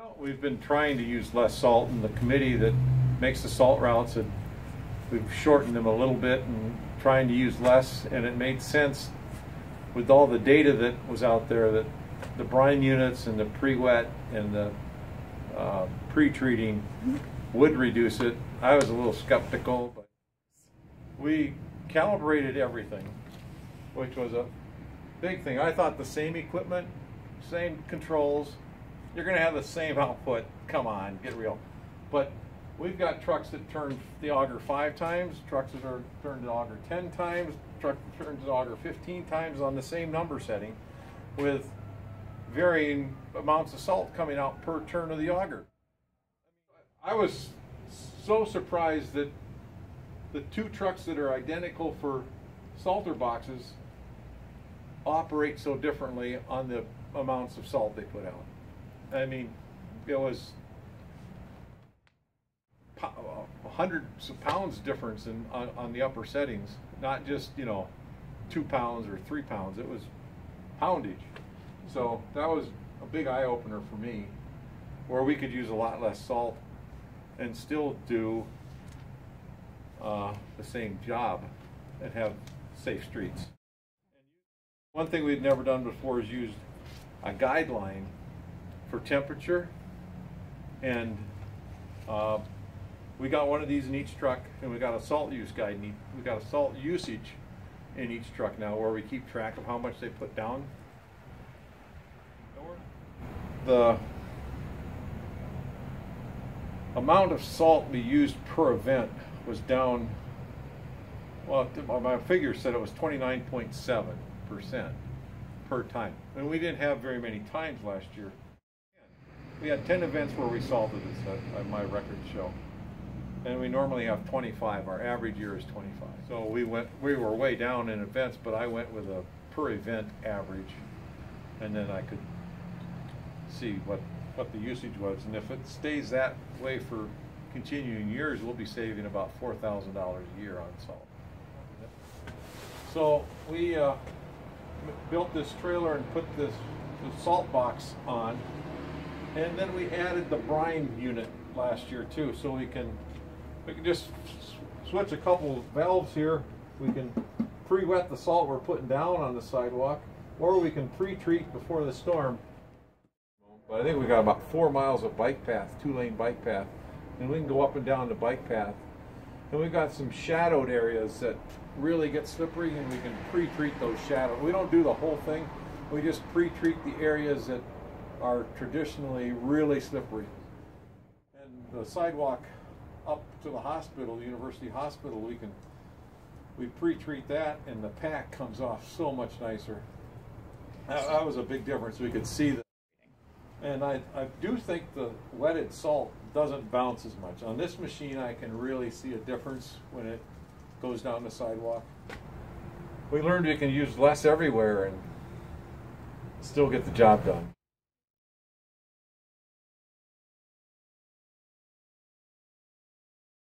Well, we've been trying to use less salt, and the committee that makes the salt routes, we've shortened them a little bit and trying to use less, and it made sense with all the data that was out there that the brine units and the pre-wet and the pre-treating would reduce it. I was a little skeptical, but we calibrated everything, which was a big thing. I thought the same equipment, same controls, you're going to have the same output. Come on, get real. But we've got trucks that turn the auger 5 times, trucks that are turned the auger 10 times, truck that turns the auger 15 times on the same number setting, with varying amounts of salt coming out per turn of the auger. I was so surprised that the 2 trucks that are identical for salter boxes operate so differently on the amounts of salt they put out. I mean, it was hundreds of pounds difference on the upper settings, not just, you know, 2 pounds or 3 pounds. It was poundage. So that was a big eye-opener for me, where we could use a lot less salt and still do the same job and have safe streets. One thing we'd never done before is used a guideline for temperature, and we got one of these in each truck, and we got a salt use guide. We got a salt usage in each truck now, where we keep track of how much they put down. The amount of salt we used per event was down, well, my figure said it was 29.7% per time. And we didn't have very many times last year. We had 10 events where we salted this, my records show. And we normally have 25. Our average year is 25. So we were way down in events, but I went with a per event average, and then I could see what the usage was. And if it stays that way for continuing years, we'll be saving about $4,000 a year on salt. So we built this trailer and put the salt box on, and then we added the brine unit last year too, so we can just switch a couple of valves here. We can pre-wet the salt we're putting down on the sidewalk, or we can pre-treat before the storm. But I think we got about 4 miles of bike path, 2-lane bike path, and we can go up and down the bike path. And we've got some shadowed areas that really get slippery, and we can pre-treat those shadows. We don't do the whole thing. We just pre-treat the areas that are traditionally really slippery. And the sidewalk up to the hospital, the university hospital, we pre-treat that, and the pack comes off so much nicer. That was a big difference. We could see that. And I do think the wetted salt doesn't bounce as much. On this machine, I can really see a difference when it goes down the sidewalk. We learned we can use less everywhere and still get the job done.